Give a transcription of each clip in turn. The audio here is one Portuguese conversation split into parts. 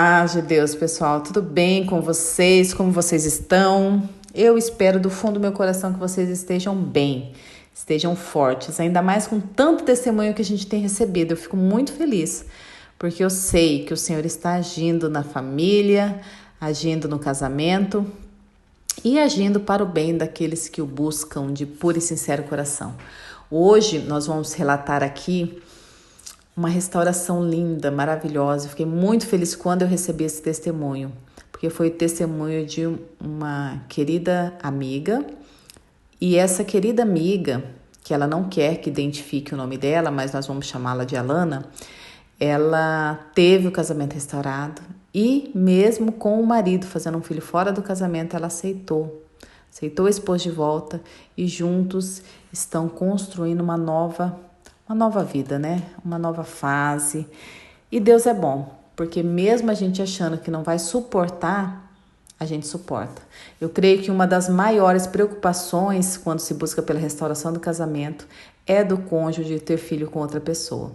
paz de Deus, pessoal. Tudo bem com vocês? Como vocês estão? Eu espero do fundo do meu coração que vocês estejam bem, estejam fortes, ainda mais com tanto testemunho que a gente tem recebido. Eu fico muito feliz, porque eu sei que o Senhor está agindo na família, agindo no casamento e agindo para o bem daqueles que o buscam de puro e sincero coração. Hoje nós vamos relatar aqui uma restauração linda, maravilhosa. Eu fiquei muito feliz quando eu recebi esse testemunho, porque foi o testemunho de uma querida amiga. E essa querida amiga, que ela não quer que identifique o nome dela, mas nós vamos chamá-la de Alana, ela teve o casamento restaurado e mesmo com o marido fazendo um filho fora do casamento, ela aceitou o esposo de volta e juntos estão construindo uma nova vida, né? Uma nova fase. E Deus é bom, porque mesmo a gente achando que não vai suportar, a gente suporta. Eu creio que uma das maiores preocupações quando se busca pela restauração do casamento é do cônjuge ter filho com outra pessoa.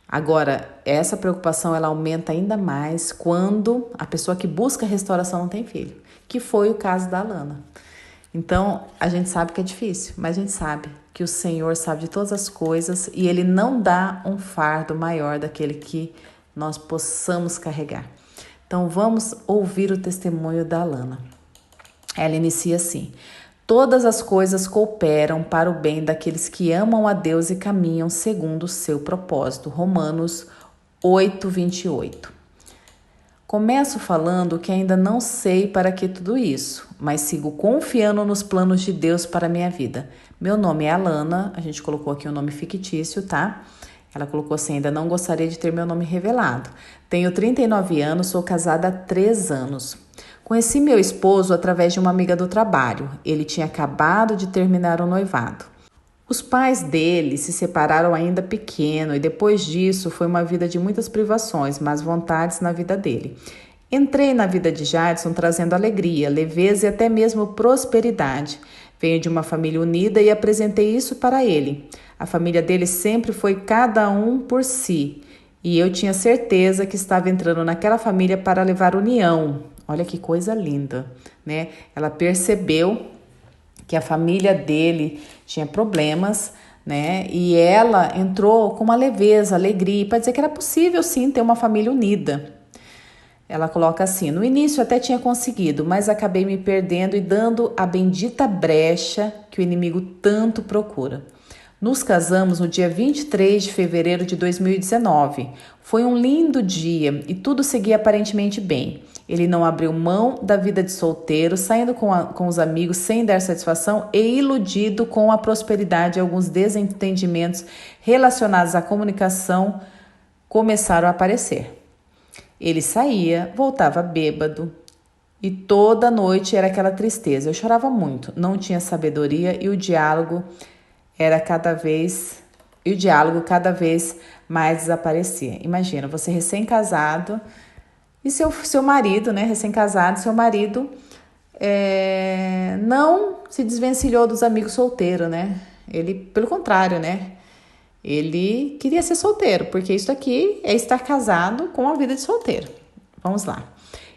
Agora, essa preocupação ela aumenta ainda mais quando a pessoa que busca a restauração não tem filho, que foi o caso da Alana. Então, a gente sabe que é difícil, mas a gente sabe que o Senhor sabe de todas as coisas e Ele não dá um fardo maior daquele que nós possamos carregar. Então, vamos ouvir o testemunho da Alana. Ela inicia assim: todas as coisas cooperam para o bem daqueles que amam a Deus e caminham segundo o seu propósito. Romanos 8:28. Começo falando que ainda não sei para que tudo isso, mas sigo confiando nos planos de Deus para a minha vida. Meu nome é Alana, a gente colocou aqui um nome fictício, tá? Ela colocou assim: ainda não gostaria de ter meu nome revelado. Tenho 39 anos, sou casada há 3 anos. Conheci meu esposo através de uma amiga do trabalho. Ele tinha acabado de terminar o noivado. Os pais dele se separaram ainda pequeno e depois disso foi uma vida de muitas privações, mas vontades na vida dele. Entrei na vida de Jadson trazendo alegria, leveza e até mesmo prosperidade. Venho de uma família unida e apresentei isso para ele. A família dele sempre foi cada um por si e eu tinha certeza que estava entrando naquela família para levar união. Olha que coisa linda, né? Ela percebeu que a família dele tinha problemas, né? E ela entrou com uma leveza, alegria, para dizer que era possível sim ter uma família unida. Ela coloca assim: no início até tinha conseguido, mas acabei me perdendo e dando a bendita brecha que o inimigo tanto procura. Nos casamos no dia 23 de fevereiro de 2019. Foi um lindo dia e tudo seguia aparentemente bem. Ele não abriu mão da vida de solteiro, saindo com os amigos sem dar satisfação e iludido com a prosperidade. Alguns desentendimentos relacionados à comunicação começaram a aparecer. Ele saía, voltava bêbado e toda noite era aquela tristeza. Eu chorava muito, não tinha sabedoria e o diálogo cada vez mais desaparecia. Imagina, você recém-casado e seu marido, né, recém-casado, seu marido não se desvencilhou dos amigos solteiros, né? Ele, pelo contrário, né? Ele queria ser solteiro, porque isso aqui é estar casado com a vida de solteiro. Vamos lá.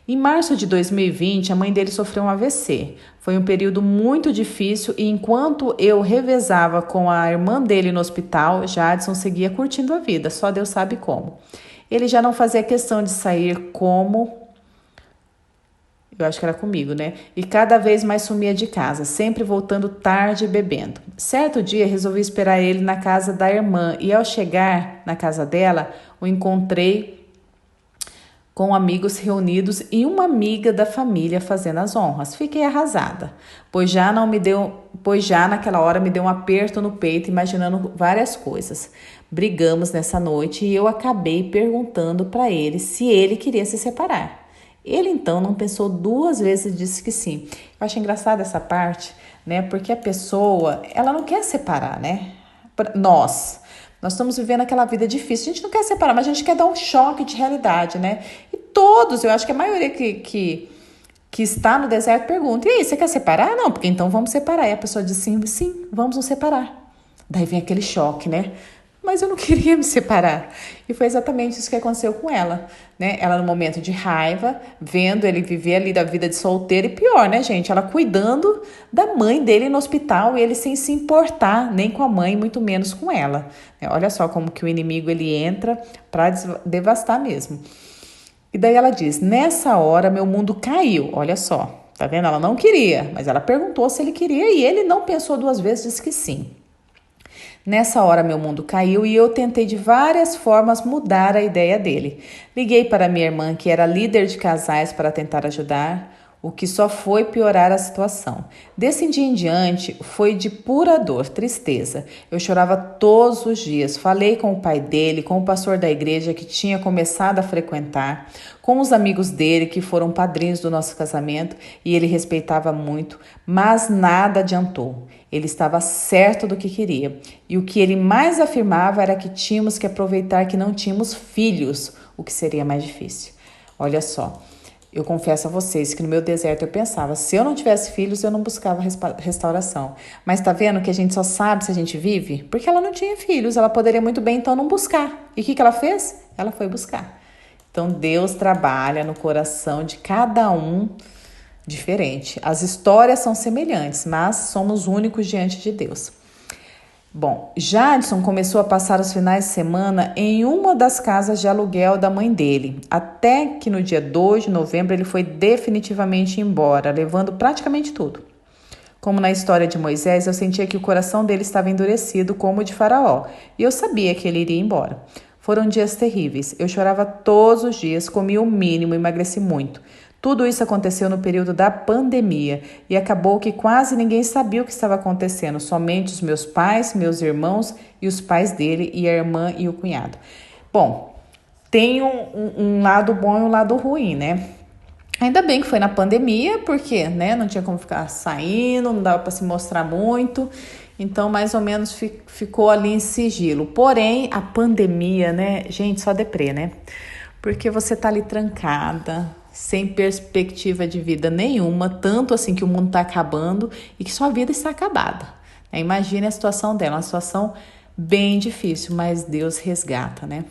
Em março de 2020, a mãe dele sofreu um AVC. Foi um período muito difícil e enquanto eu revezava com a irmã dele no hospital, Jadson seguia curtindo a vida, só Deus sabe como. Ele já não fazia questão de sair eu acho que era comigo, né? E cada vez mais sumia de casa, sempre voltando tarde e bebendo. Certo dia, resolvi esperar ele na casa da irmã e ao chegar na casa dela, o encontrei com amigos reunidos e uma amiga da família fazendo as honras. Fiquei arrasada, pois já naquela hora me deu um aperto no peito, imaginando várias coisas. Brigamos nessa noite e eu acabei perguntando para ele se ele queria se separar. Ele então não pensou 2 vezes e disse que sim. Eu acho engraçada essa parte, né? Porque a pessoa, ela não quer separar, né? Nós estamos vivendo aquela vida difícil. A gente não quer separar, mas a gente quer dar um choque de realidade, né? E todos, eu acho que a maioria que está no deserto pergunta: e aí, você quer separar? Não, porque então vamos separar. E a pessoa diz sim, vamos nos separar. Daí vem aquele choque, né? mas eu não queria me separar. E foi exatamente isso que aconteceu com ela, né? Ela no momento de raiva, vendo ele viver ali da vida de solteiro e pior, né, gente? Ela cuidando da mãe dele no hospital e ele sem se importar nem com a mãe, muito menos com ela. Olha só como que o inimigo ele entra para devastar mesmo. E daí ela diz, nessa hora meu mundo caiu, olha só, tá vendo? Ela não queria, mas ela perguntou se ele queria e ele não pensou duas vezes, disse que sim. Nessa hora meu mundo caiu e eu tentei de várias formas mudar a ideia dele. Liguei para minha irmã, que era líder de casais, para tentar ajudar, o que só foi piorar a situação. Desse dia em diante foi de pura dor, tristeza. Eu chorava todos os dias. Falei com o pai dele, com o pastor da igreja que tinha começado a frequentar, com os amigos dele que foram padrinhos do nosso casamento e ele respeitava muito, mas nada adiantou. Ele estava certo do que queria. E o que ele mais afirmava era que tínhamos que aproveitar que não tínhamos filhos, o que seria mais difícil. Olha só, eu confesso a vocês que no meu deserto eu pensava, se eu não tivesse filhos, eu não buscava restauração. Mas tá vendo que a gente só sabe se a gente vive? Porque ela não tinha filhos, ela poderia muito bem então não buscar. E o que ela fez? Ela foi buscar. Então Deus trabalha no coração de cada um diferente. As histórias são semelhantes, mas somos únicos diante de Deus. Bom, Jadson começou a passar os finais de semana em uma das casas de aluguel da mãe dele, até que no dia 2 de novembro ele foi definitivamente embora, levando praticamente tudo. Como na história de Moisés, eu sentia que o coração dele estava endurecido como o de Faraó, e eu sabia que ele iria embora. Foram dias terríveis, eu chorava todos os dias, comia o mínimo, emagreci muito. Tudo isso aconteceu no período da pandemia e acabou que quase ninguém sabia o que estava acontecendo, somente os meus pais, meus irmãos e os pais dele e a irmã e o cunhado. Bom, tem um lado bom e um lado ruim, né? Ainda bem que foi na pandemia, porque né, não tinha como ficar saindo, não dava para se mostrar muito, então mais ou menos ficou ali em sigilo. Porém, a pandemia, né, gente, só deprê, né? Porque você tá ali trancada, sem perspectiva de vida nenhuma, tanto assim que o mundo está acabando e que sua vida está acabada. Imagine a situação dela, uma situação bem difícil, mas Deus resgata, né?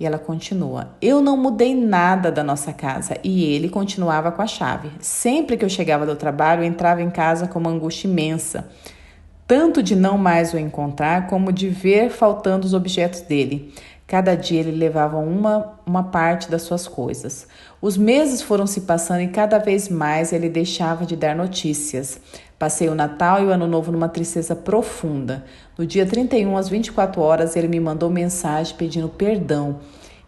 E ela continua, eu não mudei nada da nossa casa e ele continuava com a chave. Sempre que eu chegava do trabalho, eu entrava em casa com uma angústia imensa, tanto de não mais o encontrar, como de ver faltando os objetos dele. Cada dia ele levava uma parte das suas coisas. Os meses foram se passando e cada vez mais ele deixava de dar notícias. Passei o Natal e o Ano Novo numa tristeza profunda. No dia 31, às 24 horas, ele me mandou mensagem pedindo perdão.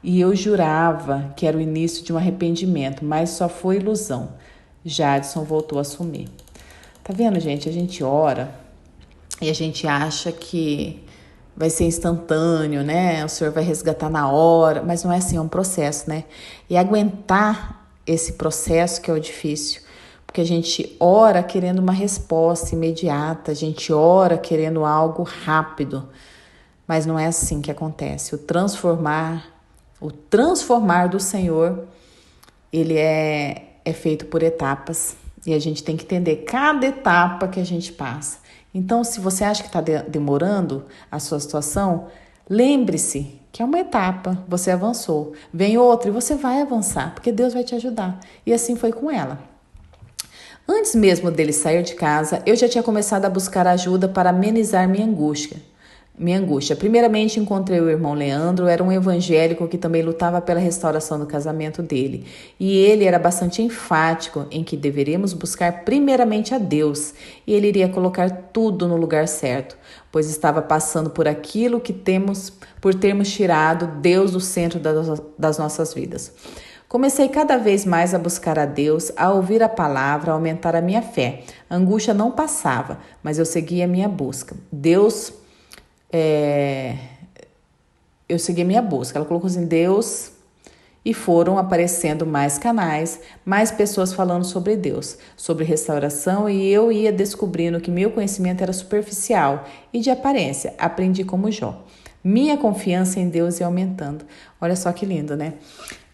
E eu jurava que era o início de um arrependimento, mas só foi ilusão. Jadson voltou a sumir. Tá vendo, gente? A gente ora e a gente acha que vai ser instantâneo, né? O Senhor vai resgatar na hora, mas não é assim, é um processo, né? E aguentar esse processo que é o difícil, porque a gente ora querendo uma resposta imediata, a gente ora querendo algo rápido, mas não é assim que acontece. O transformar do Senhor, ele é feito por etapas e a gente tem que entender cada etapa que a gente passa. Então, se você acha que está demorando a sua situação, lembre-se que é uma etapa, você avançou. Vem outra e você vai avançar, porque Deus vai te ajudar. E assim foi com ela. Antes mesmo dele sair de casa, eu já tinha começado a buscar ajuda para amenizar minha angústia. Primeiramente, encontrei o irmão Leandro, era um evangélico que também lutava pela restauração do casamento dele. E ele era bastante enfático em que deveríamos buscar primeiramente a Deus. E ele iria colocar tudo no lugar certo, pois estava passando por aquilo que por termos tirado Deus do centro das nossas vidas. Comecei cada vez mais a buscar a Deus, a ouvir a palavra, a aumentar a minha fé. A angústia não passava, mas eu seguia a minha busca. Eu segui a minha busca. Ela colocou assim, Deus, e foram aparecendo mais canais, mais pessoas falando sobre Deus, sobre restauração, e eu ia descobrindo que meu conhecimento era superficial e de aparência. Aprendi como Jó. Minha confiança em Deus ia aumentando. Olha só que lindo, né?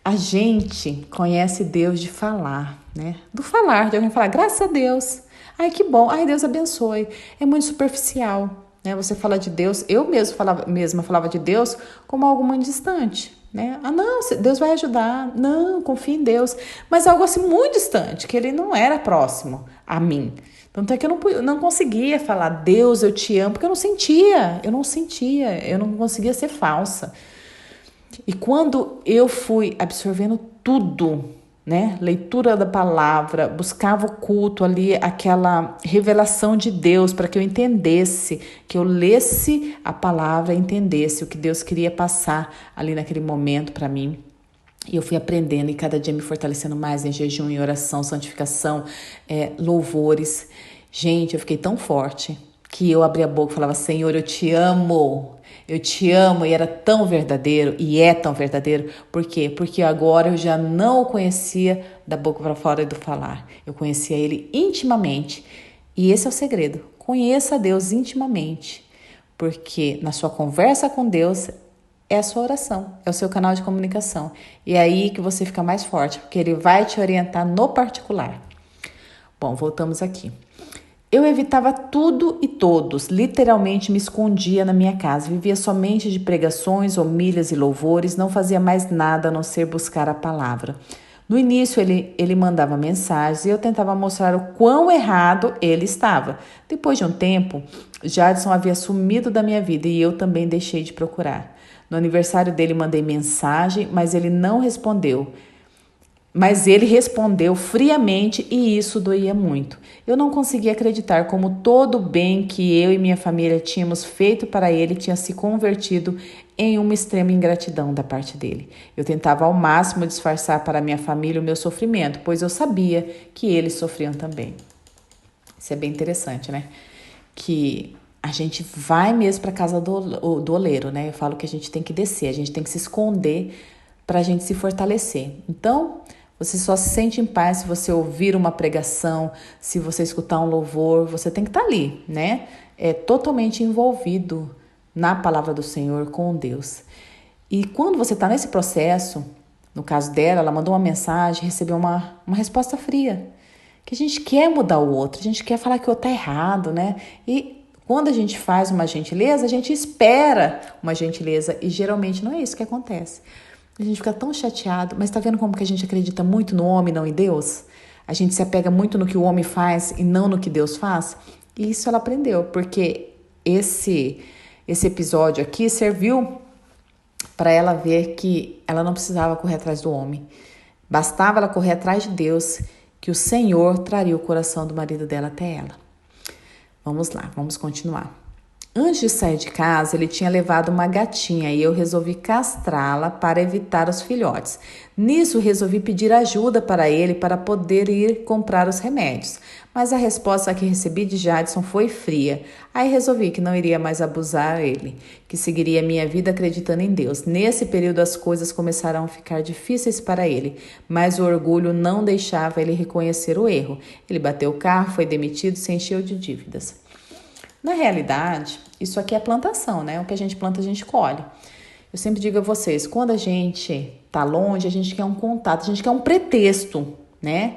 A gente conhece Deus de falar, né? Do falar, de alguém falar, graças a Deus. Ai, que bom. Ai, Deus abençoe. É muito superficial. né? Você fala de Deus, eu mesma falava de Deus como algo muito distante, né? Ah, não, Deus vai ajudar, não, confia em Deus. Mas algo assim muito distante, que ele não era próximo a mim. Tanto é que eu não conseguia falar, Deus, eu te amo, porque eu não conseguia ser falsa. E quando eu fui absorvendo tudo, né? Leitura da palavra, buscava o culto ali, aquela revelação de Deus para que eu entendesse, que eu lesse a palavra, entendesse o que Deus queria passar ali naquele momento para mim. E eu fui aprendendo e cada dia me fortalecendo mais em jejum, em oração, santificação, louvores. Gente, eu fiquei tão forte que eu abri a boca e falava, Senhor, eu te amo. Eu te amo, e era tão verdadeiro, e é tão verdadeiro. Por quê? Porque agora eu já não o conhecia da boca para fora e do falar. Eu conhecia ele intimamente. E esse é o segredo. Conheça Deus intimamente. Porque na sua conversa com Deus é a sua oração, é o seu canal de comunicação. E é aí que você fica mais forte, porque ele vai te orientar no particular. Bom, voltamos aqui. Eu evitava tudo e todos, literalmente me escondia na minha casa, vivia somente de pregações, homilhas e louvores, não fazia mais nada a não ser buscar a palavra. No início ele mandava mensagens e eu tentava mostrar o quão errado ele estava. Depois de um tempo, Jadson havia sumido da minha vida e eu também deixei de procurar. No aniversário dele mandei mensagem, mas ele não respondeu. Mas ele respondeu friamente e isso doía muito. Eu não conseguia acreditar como todo o bem que eu e minha família tínhamos feito para ele tinha se convertido em uma extrema ingratidão da parte dele. Eu tentava ao máximo disfarçar para minha família o meu sofrimento, pois eu sabia que eles sofriam também. Isso é bem interessante, né? Que a gente vai mesmo para a casa do oleiro, né? Eu falo que a gente tem que descer, a gente tem que se esconder para a gente se fortalecer. Então, você só se sente em paz se você ouvir uma pregação, se você escutar um louvor, você tem que estar ali, né? Totalmente envolvido na palavra do Senhor com Deus. E quando você está nesse processo, no caso dela, ela mandou uma mensagem, recebeu uma resposta fria. Que a gente quer mudar o outro, a gente quer falar que o outro está errado, né? E quando a gente faz uma gentileza, a gente espera uma gentileza e geralmente não é isso que acontece. A gente fica tão chateado, mas tá vendo como que a gente acredita muito no homem, não em Deus? A gente se apega muito no que o homem faz e não no que Deus faz? E isso ela aprendeu, porque esse episódio aqui serviu para ela ver que ela não precisava correr atrás do homem. Bastava ela correr atrás de Deus, que o Senhor traria o coração do marido dela até ela. Vamos lá, vamos continuar. Antes de sair de casa, ele tinha levado uma gatinha e eu resolvi castrá-la para evitar os filhotes. Nisso, resolvi pedir ajuda para ele para poder ir comprar os remédios. Mas a resposta que recebi de Jadson foi fria. Aí resolvi que não iria mais abusar ele, que seguiria minha vida acreditando em Deus. Nesse período, as coisas começaram a ficar difíceis para ele, mas o orgulho não deixava ele reconhecer o erro. Ele bateu o carro, foi demitido, se encheu de dívidas. Na realidade, isso aqui é plantação, né? O que a gente planta, a gente colhe. Eu sempre digo a vocês, quando a gente tá longe, a gente quer um contato, a gente quer um pretexto, né?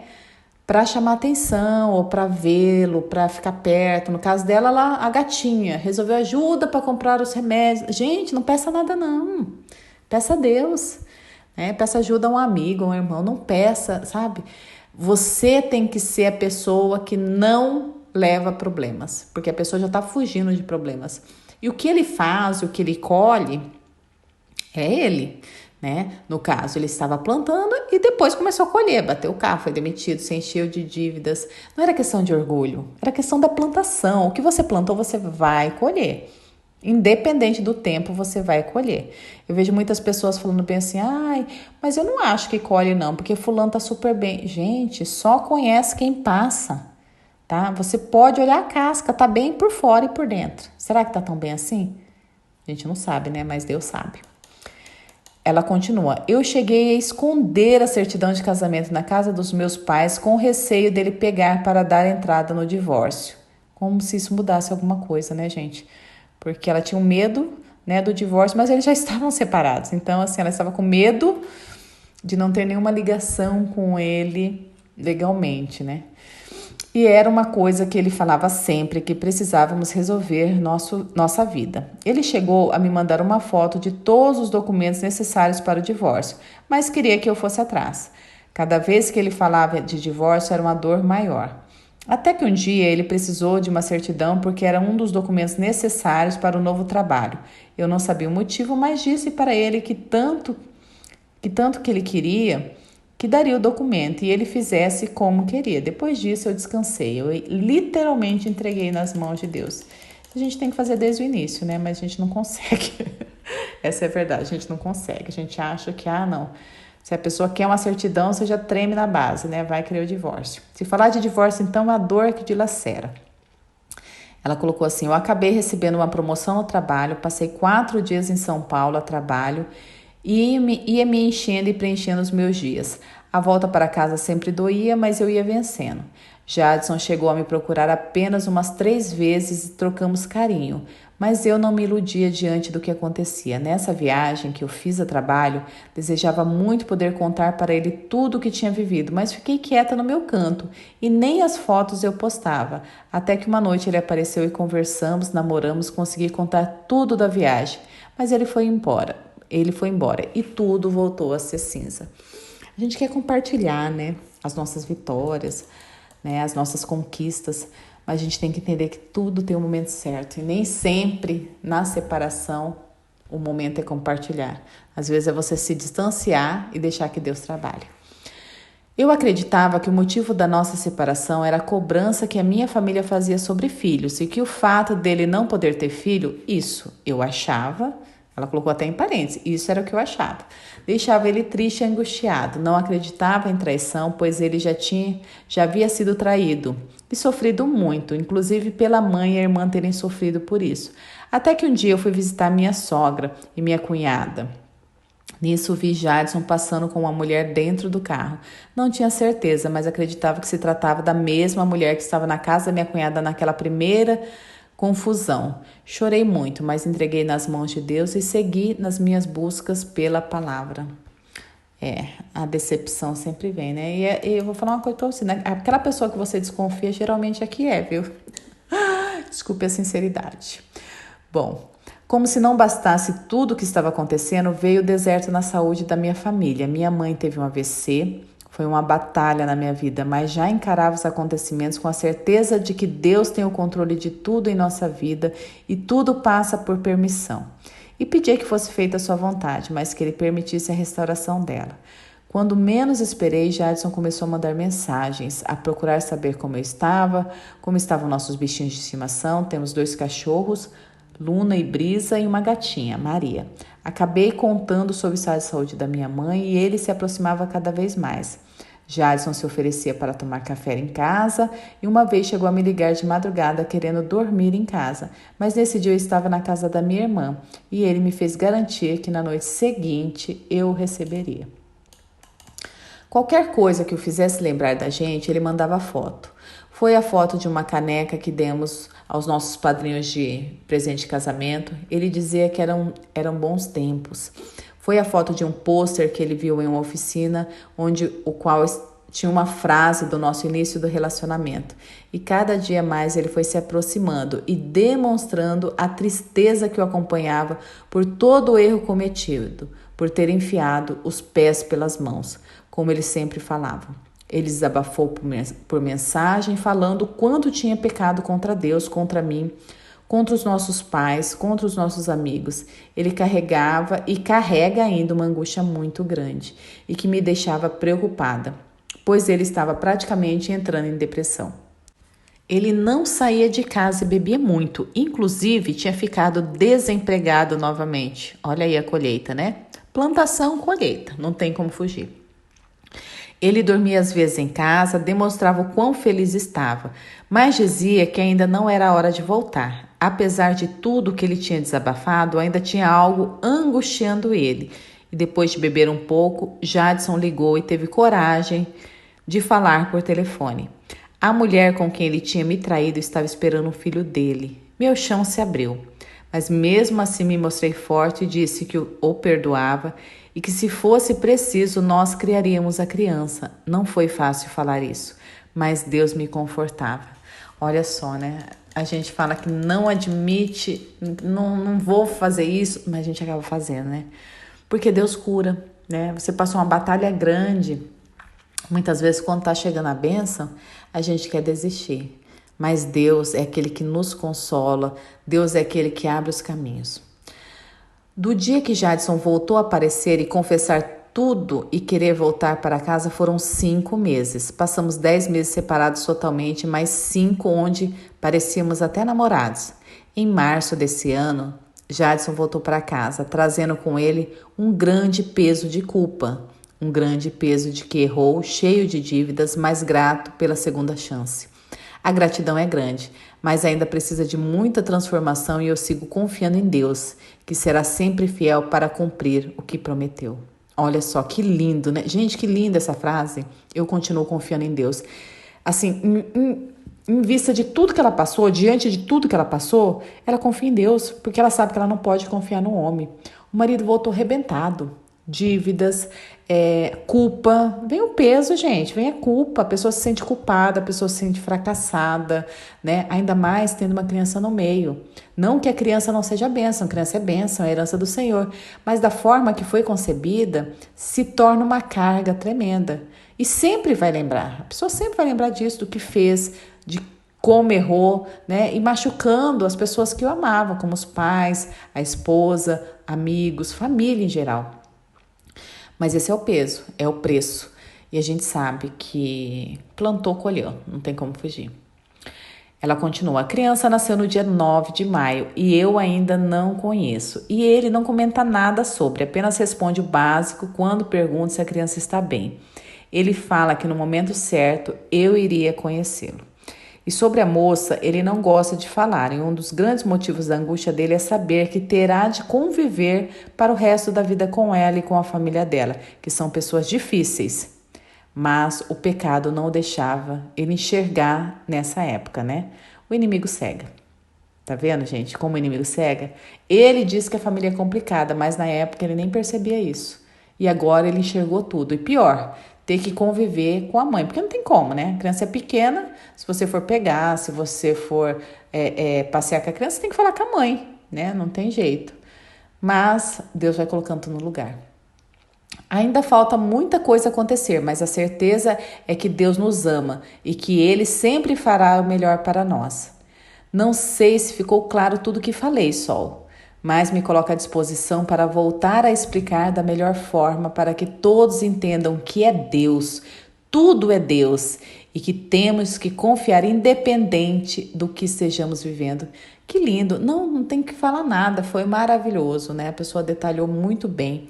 Para chamar atenção ou para vê-lo, para ficar perto. No caso dela, a gatinha resolveu ajuda para comprar os remédios. Gente, não peça nada não. Peça a Deus, né? Peça ajuda a um amigo, a um irmão. Não peça, sabe? Você tem que ser a pessoa que não leva problemas, porque a pessoa já está fugindo de problemas. E o que ele faz, o que ele colhe, é ele, né? No caso, ele estava plantando e depois começou a colher, bateu o carro, foi demitido, se encheu de dívidas. Não era questão de orgulho, era questão da plantação. O que você plantou, você vai colher. Independente do tempo, você vai colher. Eu vejo muitas pessoas falando bem assim, ai, mas eu não acho que colhe não, porque fulano tá super bem. Gente, só conhece quem passa. Tá? Você pode olhar a casca, tá bem por fora e por dentro. Será que tá tão bem assim? A gente não sabe, né? Mas Deus sabe. Ela continua. Eu cheguei a esconder a certidão de casamento na casa dos meus pais com receio dele pegar para dar entrada no divórcio. Como se isso mudasse alguma coisa, né, gente? Porque ela tinha um medo, né, do divórcio, mas eles já estavam separados. Então, assim, ela estava com medo de não ter nenhuma ligação com ele legalmente, né? E era uma coisa que ele falava sempre, que precisávamos resolver nossa vida. Ele chegou a me mandar uma foto de todos os documentos necessários para o divórcio, mas queria que eu fosse atrás. Cada vez que ele falava de divórcio era uma dor maior. Até que um dia ele precisou de uma certidão porque era um dos documentos necessários para o novo trabalho. Eu não sabia o motivo, mas disse para ele que tanto que ele queria que daria o documento e ele fizesse como queria. Depois disso eu descansei, eu literalmente entreguei nas mãos de Deus. A gente tem que fazer desde o início, né? Mas a gente não consegue. Essa é a verdade, a gente não consegue. A gente acha que, não. Se a pessoa quer uma certidão, você já treme na base, né? Vai querer o divórcio. Se falar de divórcio, então, a dor que dilacera. Ela colocou assim: eu acabei recebendo uma promoção no trabalho, passei 4 dias em São Paulo a trabalho e ia me enchendo e preenchendo os meus dias. A volta para casa sempre doía, mas eu ia vencendo. Jadson chegou a me procurar apenas umas 3 vezes e trocamos carinho, mas eu não me iludia diante do que acontecia. Nessa viagem que eu fiz a trabalho, desejava muito poder contar para ele tudo o que tinha vivido, mas fiquei quieta no meu canto e nem as fotos eu postava. Até que uma noite ele apareceu e conversamos, namoramos, consegui contar tudo da viagem, mas ele foi embora. E tudo voltou a ser cinza. A gente quer compartilhar, né, as nossas vitórias, né, as nossas conquistas, mas a gente tem que entender que tudo tem um momento certo e nem sempre na separação o momento é compartilhar. Às vezes é você se distanciar e deixar que Deus trabalhe. Eu acreditava que o motivo da nossa separação era a cobrança que a minha família fazia sobre filhos e que o fato dele não poder ter filho, isso eu achava. Ela colocou até em parênteses, isso era o que eu achava. Deixava ele triste e angustiado, não acreditava em traição, pois ele já havia sido traído e sofrido muito, inclusive pela mãe e a irmã terem sofrido por isso. Até que um dia eu fui visitar minha sogra e minha cunhada. Nisso vi Jadson passando com uma mulher dentro do carro. Não tinha certeza, mas acreditava que se tratava da mesma mulher que estava na casa da minha cunhada naquela primeira confusão. Chorei muito, mas entreguei nas mãos de Deus e segui nas minhas buscas pela palavra. A decepção sempre vem, né? E eu vou falar uma coisa pra você, né? Aquela pessoa que você desconfia, geralmente é que viu? Desculpe a sinceridade. Bom, como se não bastasse tudo o que estava acontecendo, veio o deserto na saúde da minha família. Minha mãe teve um AVC. Foi uma batalha na minha vida, mas já encarava os acontecimentos com a certeza de que Deus tem o controle de tudo em nossa vida e tudo passa por permissão. E pedia que fosse feita a sua vontade, mas que Ele permitisse a restauração dela. Quando menos esperei, Jadson começou a mandar mensagens, a procurar saber como como estavam nossos bichinhos de estimação. Temos 2 cachorros, Luna e Brisa, e uma gatinha, Maria. Acabei contando sobre o estado de saúde da minha mãe e ele se aproximava cada vez mais. Jadson se oferecia para tomar café em casa e uma vez chegou a me ligar de madrugada querendo dormir em casa, mas nesse dia eu estava na casa da minha irmã e ele me fez garantir que na noite seguinte eu o receberia. Qualquer coisa que o fizesse lembrar da gente, ele mandava foto. Foi a foto de uma caneca que demos aos nossos padrinhos de presente de casamento. Ele dizia que eram bons tempos. Foi a foto de um pôster que ele viu em uma oficina, o qual tinha uma frase do nosso início do relacionamento. E cada dia mais ele foi se aproximando e demonstrando a tristeza que o acompanhava por todo o erro cometido, por ter enfiado os pés pelas mãos, como ele sempre falava. Ele desabafou por mensagem, falando o quanto tinha pecado contra Deus, contra mim, contra os nossos pais, contra os nossos amigos. Ele carregava e carrega ainda uma angústia muito grande e que me deixava preocupada, pois ele estava praticamente entrando em depressão. Ele não saía de casa e bebia muito, inclusive tinha ficado desempregado novamente. Olha aí a colheita, né? Plantação, colheita, não tem como fugir. Ele dormia às vezes em casa, demonstrava o quão feliz estava, mas dizia que ainda não era a hora de voltar. Apesar de tudo que ele tinha desabafado, ainda tinha algo angustiando ele. E depois de beber um pouco, Jadson ligou e teve coragem de falar por telefone. A mulher com quem ele tinha me traído estava esperando o filho dele. Meu chão se abriu, mas mesmo assim me mostrei forte e disse que o perdoava e que se fosse preciso nós criaríamos a criança. Não foi fácil falar isso, mas Deus me confortava. Olha só, né? A gente fala que não admite, não vou fazer isso, mas a gente acaba fazendo, né? Porque Deus cura, né? Você passou uma batalha grande. Muitas vezes, quando tá chegando a bênção, a gente quer desistir. Mas Deus é aquele que nos consola, Deus é aquele que abre os caminhos. Do dia que Jadson voltou a aparecer e confessar tudo e querer voltar para casa foram 5 meses. Passamos 10 meses separados totalmente, mais 5 onde parecíamos até namorados. Em março desse ano, Jadson voltou para casa, trazendo com ele um grande peso de culpa. Um grande peso de que errou, cheio de dívidas, mas grato pela segunda chance. A gratidão é grande, mas ainda precisa de muita transformação e eu sigo confiando em Deus, que será sempre fiel para cumprir o que prometeu. Olha só, que lindo, né? Gente, que linda essa frase. Eu continuo confiando em Deus. Assim, em vista de tudo que ela passou, diante de tudo que ela passou, ela confia em Deus, porque ela sabe que ela não pode confiar no homem. O marido voltou arrebentado. Dívidas, culpa, vem o peso, gente, vem a culpa, a pessoa se sente culpada, a pessoa se sente fracassada, né? Ainda mais tendo uma criança no meio. Não que a criança não seja bênção, a criança é bênção, é a herança do Senhor, mas da forma que foi concebida, se torna uma carga tremenda. E sempre vai lembrar, a pessoa sempre vai lembrar disso, do que fez, de como errou, né? E machucando as pessoas que o amavam, como os pais, a esposa, amigos, família em geral. Mas esse é o peso, é o preço. E a gente sabe que plantou, colheu, não tem como fugir. Ela continua, a criança nasceu no dia 9 de maio e eu ainda não conheço. E ele não comenta nada sobre, apenas responde o básico quando pergunto se a criança está bem. Ele fala que no momento certo eu iria conhecê-lo. E sobre a moça, ele não gosta de falar, e um dos grandes motivos da angústia dele é saber que terá de conviver para o resto da vida com ela e com a família dela, que são pessoas difíceis. Mas o pecado não o deixava ele enxergar nessa época, né? O inimigo cega. Tá vendo, gente, como o inimigo cega? Ele diz que a família é complicada, mas na época ele nem percebia isso. E agora ele enxergou tudo. E pior, ter que conviver com a mãe, porque não tem como, né? A criança é pequena, se você for pegar, se você for passear com a criança, você tem que falar com a mãe, né? Não tem jeito. Mas Deus vai colocando tudo no lugar. Ainda falta muita coisa acontecer, mas a certeza é que Deus nos ama e que Ele sempre fará o melhor para nós. Não sei se ficou claro tudo o que falei, Sol, mas me coloco à disposição para voltar a explicar da melhor forma para que todos entendam que é Deus, tudo é Deus e que temos que confiar independente do que estejamos vivendo. Que lindo! Não tem que falar nada, foi maravilhoso, né? A pessoa detalhou muito bem.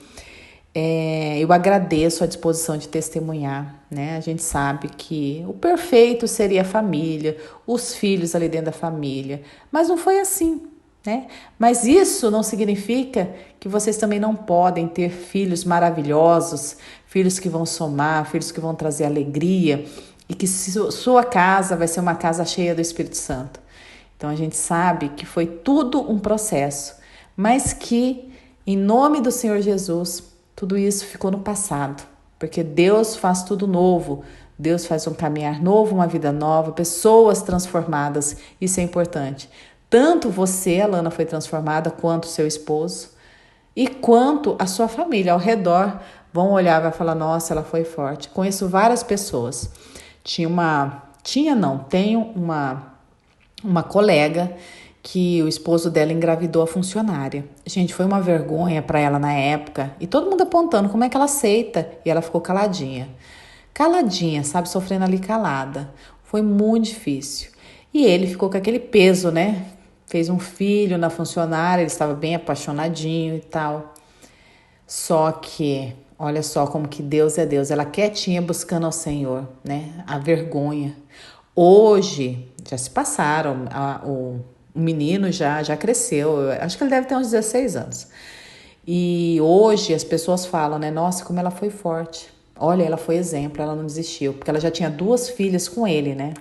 Eu agradeço a disposição de testemunhar, né? A gente sabe que o perfeito seria a família, os filhos ali dentro da família, mas não foi assim, né? Mas isso não significa que vocês também não podem ter filhos maravilhosos, filhos que vão somar, filhos que vão trazer alegria e que sua casa vai ser uma casa cheia do Espírito Santo. Então a gente sabe que foi tudo um processo, mas que em nome do Senhor Jesus tudo isso ficou no passado, porque Deus faz tudo novo, Deus faz um caminhar novo, uma vida nova, pessoas transformadas, isso é importante. Tanto você, Alana, foi transformada, quanto seu esposo, e quanto a sua família ao redor vão olhar e vai falar, nossa, ela foi forte. Conheço várias pessoas. Tenho uma colega que o esposo dela engravidou a funcionária. Gente, foi uma vergonha para ela na época. E todo mundo apontando como é que ela aceita. E ela ficou caladinha. Caladinha, sabe? Sofrendo ali calada. Foi muito difícil. E ele ficou com aquele peso, né? Fez um filho na funcionária, ele estava bem apaixonadinho e tal. Só que, olha só como que Deus é Deus. Ela quietinha buscando ao Senhor, né? A vergonha. Hoje, já se passaram, o menino já cresceu, eu acho que ele deve ter uns 16 anos. E hoje as pessoas falam, né? Nossa, como ela foi forte. Olha, ela foi exemplo, ela não desistiu. Porque ela já tinha 2 filhas com ele, né?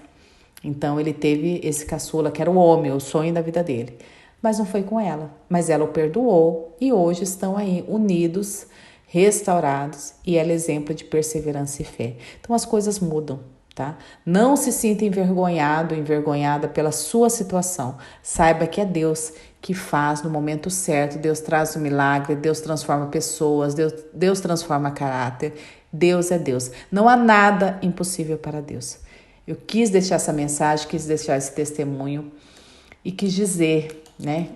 Então ele teve esse caçula, que era o homem, o sonho da vida dele. Mas não foi com ela. Mas ela o perdoou e hoje estão aí unidos, restaurados. E ela é exemplo de perseverança e fé. Então as coisas mudam. tá? Não se sinta envergonhado, envergonhada pela sua situação. Saiba que é Deus que faz no momento certo. Deus traz o milagre, Deus transforma pessoas, Deus transforma caráter. Deus é Deus. Não há nada impossível para Deus. Eu quis deixar essa mensagem, quis deixar esse testemunho e quis dizer, né?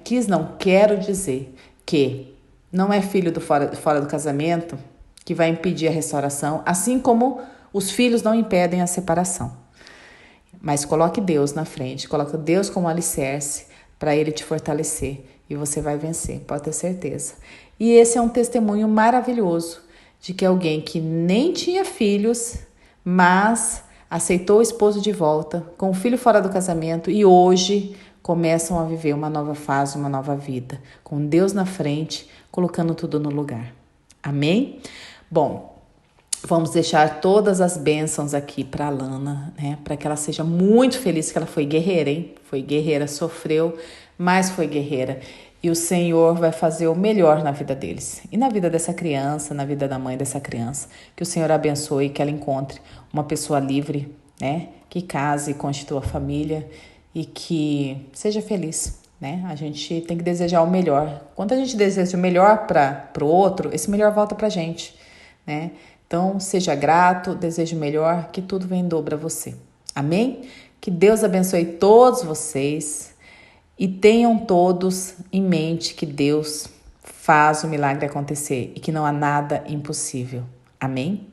Quero dizer que não é filho do fora do casamento que vai impedir a restauração, assim como os filhos não impedem a separação. Mas coloque Deus na frente, coloque Deus como alicerce para Ele te fortalecer e você vai vencer, pode ter certeza. E esse é um testemunho maravilhoso de que alguém que nem tinha filhos, mas aceitou o esposo de volta, com o filho fora do casamento e hoje começam a viver uma nova fase, uma nova vida, com Deus na frente, colocando tudo no lugar. Amém? Bom, vamos deixar todas as bênçãos aqui para a Lana, né? Para que ela seja muito feliz, que ela foi guerreira, hein? Foi guerreira, sofreu, mas foi guerreira. E o Senhor vai fazer o melhor na vida deles. E na vida dessa criança, na vida da mãe dessa criança. Que o Senhor abençoe, que ela encontre uma pessoa livre, né? Que case, constitua família e que seja feliz, né? A gente tem que desejar o melhor. Quando a gente deseja o melhor para o outro, esse melhor volta para a gente, né? Então, seja grato, desejo o melhor, que tudo venha em dobro a você. Amém? Que Deus abençoe todos vocês e tenham todos em mente que Deus faz o milagre acontecer e que não há nada impossível. Amém?